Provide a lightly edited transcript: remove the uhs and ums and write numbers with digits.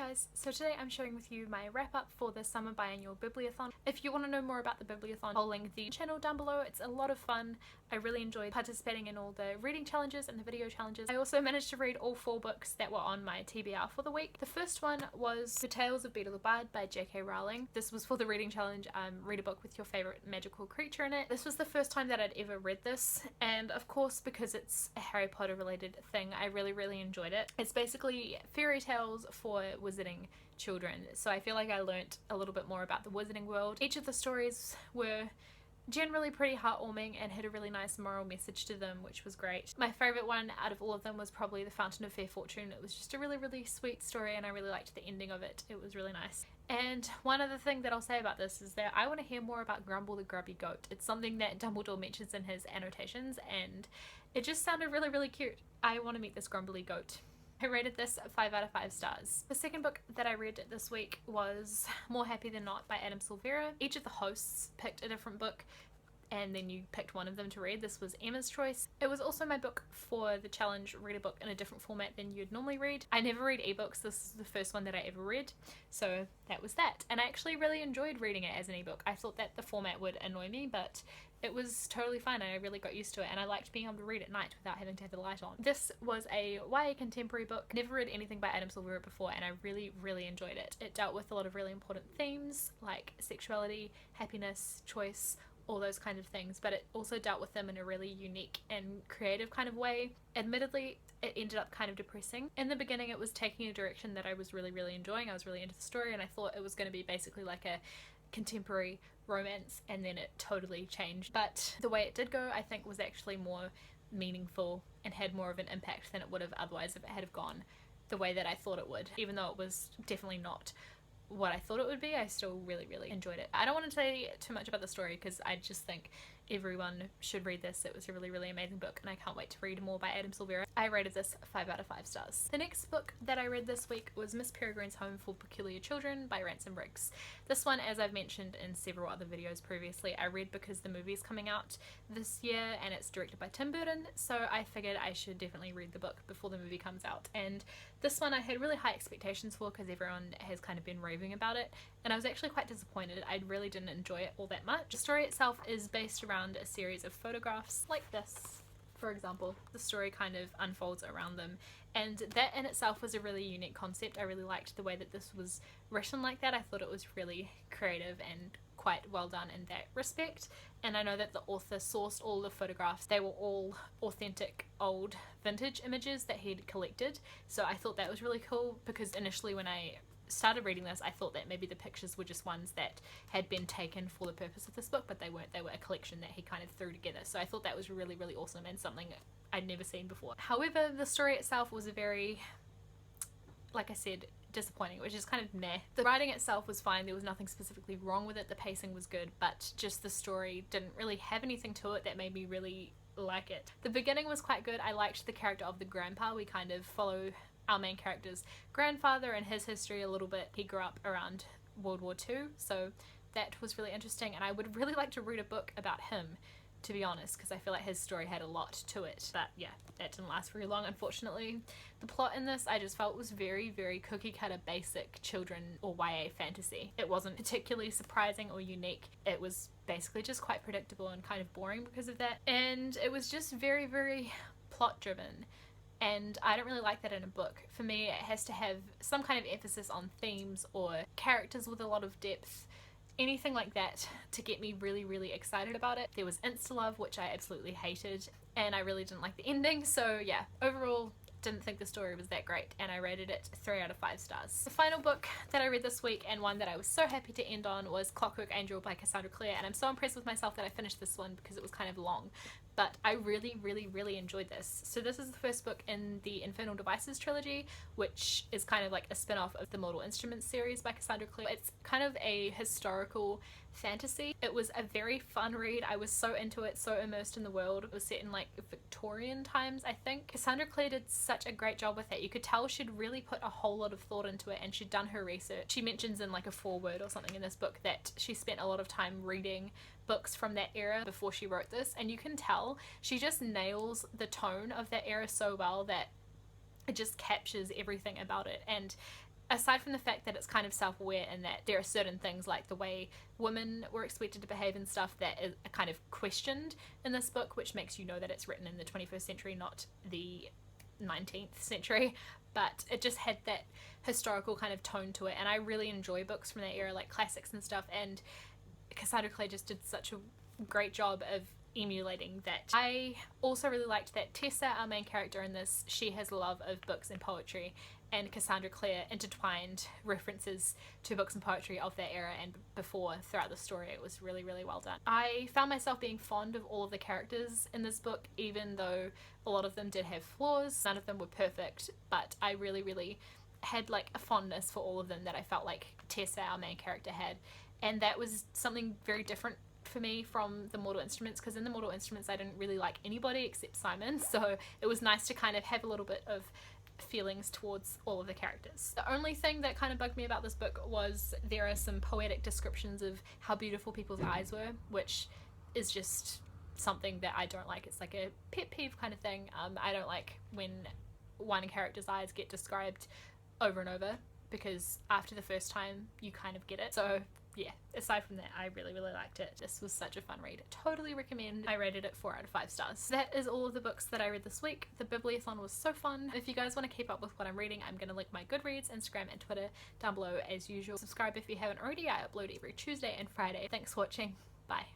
guys, so today I'm sharing with you my wrap up for the Summer Biannual Bibliothon. If you want to know more about the Bibliothon, I'll link the channel down below. It's a lot of fun. I really enjoyed participating in all the reading challenges and the video challenges. I also managed to read all 4 books that were on my TBR for the week. The first one was The Tales of Beedle the Bard by J.K. Rowling. This was for the reading challenge, read a book with your favourite magical creature in it. This was the first time that I'd ever read this, and of course because it's a Harry Potter related thing, I really enjoyed it. It's basically fairy tales for wizarding children, so I feel like I learnt a little bit more about the wizarding world. Each of the stories were generally pretty heartwarming and had a really nice moral message to them, which was great. My favourite one out of all of them was probably The Fountain of Fair Fortune. It was just a really sweet story and I really liked the ending of it. It was really nice. And one other thing that I'll say about this is that I want to hear more about Grumble the Grubby Goat. It's something that Dumbledore mentions in his annotations and it just sounded really cute. I want to meet this grumbly goat. I rated this 5 out of 5 stars. The second book that I read this week was More Happy Than Not by Adam Silvera. Each of the hosts picked a different book and then you picked one of them to read. This was Emma's choice. It was also my book for the challenge, read a book in a different format than you'd normally read. I never read ebooks. This is the first one that I ever read, so that was that. And I actually really enjoyed reading it as an ebook. I thought that the format would annoy me, but it was totally fine and I really got used to it, and I liked being able to read at night without having to have the light on. This was a YA contemporary book. Never read anything by Adam Silvera before and I really enjoyed it. It dealt with a lot of really important themes like sexuality, happiness, choice, all those kind of things, but it also dealt with them in a really unique and creative kind of way. Admittedly, it ended up kind of depressing. In the beginning, it was taking a direction that I was really enjoying. I was really into the story and I thought it was going to be basically like a contemporary romance, and then it totally changed. But the way it did go, I think, was actually more meaningful and had more of an impact than it would have otherwise if it had gone the way that I thought it would. Even though it was definitely not what I thought it would be, I still really enjoyed it. I don't want to say too much about the story because I just think everyone should read this. It was a really amazing book and I can't wait to read more by Adam Silvera. I rated this 5 out of 5 stars. The next book that I read this week was Miss Peregrine's Home for Peculiar Children by Ransom Briggs. This one, as I've mentioned in several other videos previously, I read because the movie's coming out this year and it's directed by Tim Burton, so I figured I should definitely read the book before the movie comes out. And this one I had really high expectations for because everyone has kind of been raving about it, and I was actually quite disappointed. I really didn't enjoy it all that much. The story itself is based around a series of photographs like this, for example. The story kind of unfolds around them, and that in itself was a really unique concept. I really liked the way that this was written like that. I thought it was really creative and quite well done in that respect, and I know that the author sourced all the photographs. They were all authentic old vintage images that he'd collected, so I thought that was really cool because initially when I started reading this I thought that maybe the pictures were just ones that had been taken for the purpose of this book, but they weren't. They were a collection that he kind of threw together, so I thought that was really awesome and something I'd never seen before. However, the story itself was a very, like I said, disappointing, which is kind of meh. The writing itself was fine, there was nothing specifically wrong with it, the pacing was good, but just the story didn't really have anything to it that made me really like it. The beginning was quite good. I liked the character of the grandpa. We kind of follow our main character's grandfather and his history a little bit. He grew up around World War II, so that was really interesting, and I would really like to read a book about him, to be honest, because I feel like his story had a lot to it. But yeah, that didn't last very long, unfortunately. The plot in this I just felt was very cookie cutter basic children or YA fantasy. It wasn't particularly surprising or unique. It was basically just quite predictable and kind of boring because of that, and it was just very plot driven. And I don't really like that in a book. For me, it has to have some kind of emphasis on themes or characters with a lot of depth, anything like that to get me really excited about it. There was insta-love, which I absolutely hated, and I really didn't like the ending, so yeah, overall didn't think the story was that great, and I rated it 3 out of 5 stars. The final book that I read this week, and one that I was so happy to end on, was Clockwork Angel by Cassandra Clare, and I'm so impressed with myself that I finished this one because it was kind of long, but I really enjoyed this. So this is the first book in the Infernal Devices trilogy, which is kind of like a spin-off of the Mortal Instruments series by Cassandra Clare. It's kind of a historical fantasy. It was a very fun read. I was so into it, so immersed in the world. It was set in like Victorian times, I think. Cassandra Clare did such a great job with it. You could tell she'd really put a whole lot of thought into it and she'd done her research. She mentions in like a foreword or something in this book that she spent a lot of time reading books from that era before she wrote this, and you can tell she just nails the tone of that era so well that it just captures everything about it. And aside from the fact that it's kind of self-aware and that there are certain things like the way women were expected to behave and stuff that is kind of questioned in this book, which makes you know that it's written in the 21st century, not the 19th century, but it just had that historical kind of tone to it, and I really enjoy books from that era, like classics and stuff, and Cassandra Clare just did such a great job of emulating that. I also really liked that Tessa, our main character in this, she has a love of books and poetry, and Cassandra Clare intertwined references to books and poetry of that era and before throughout the story. It was really, really well done. I found myself being fond of all of the characters in this book, even though a lot of them did have flaws. None of them were perfect, but I really, really had like a fondness for all of them that I felt like Tessa, our main character, had, and that was something very different for me from the Mortal Instruments, because in the Mortal Instruments I didn't really like anybody except Simon, so it was nice to kind of have a little bit of feelings towards all of the characters. The only thing that kind of bugged me about this book was there are some poetic descriptions of how beautiful people's eyes were, which is just something that I don't like. It's like a pet peeve kind of thing. I don't like when one character's eyes get described over and over, because after the first time you kind of get it. So yeah, aside from that, I really, really liked it. This was such a fun read. Totally recommend. I rated it 4 out of 5 stars. That is all of the books that I read this week. The Bibliothon was so fun. If you guys want to keep up with what I'm reading, I'm going to link my Goodreads, Instagram, and Twitter down below as usual. Subscribe if you haven't already. I upload every Tuesday and Friday. Thanks for watching. Bye.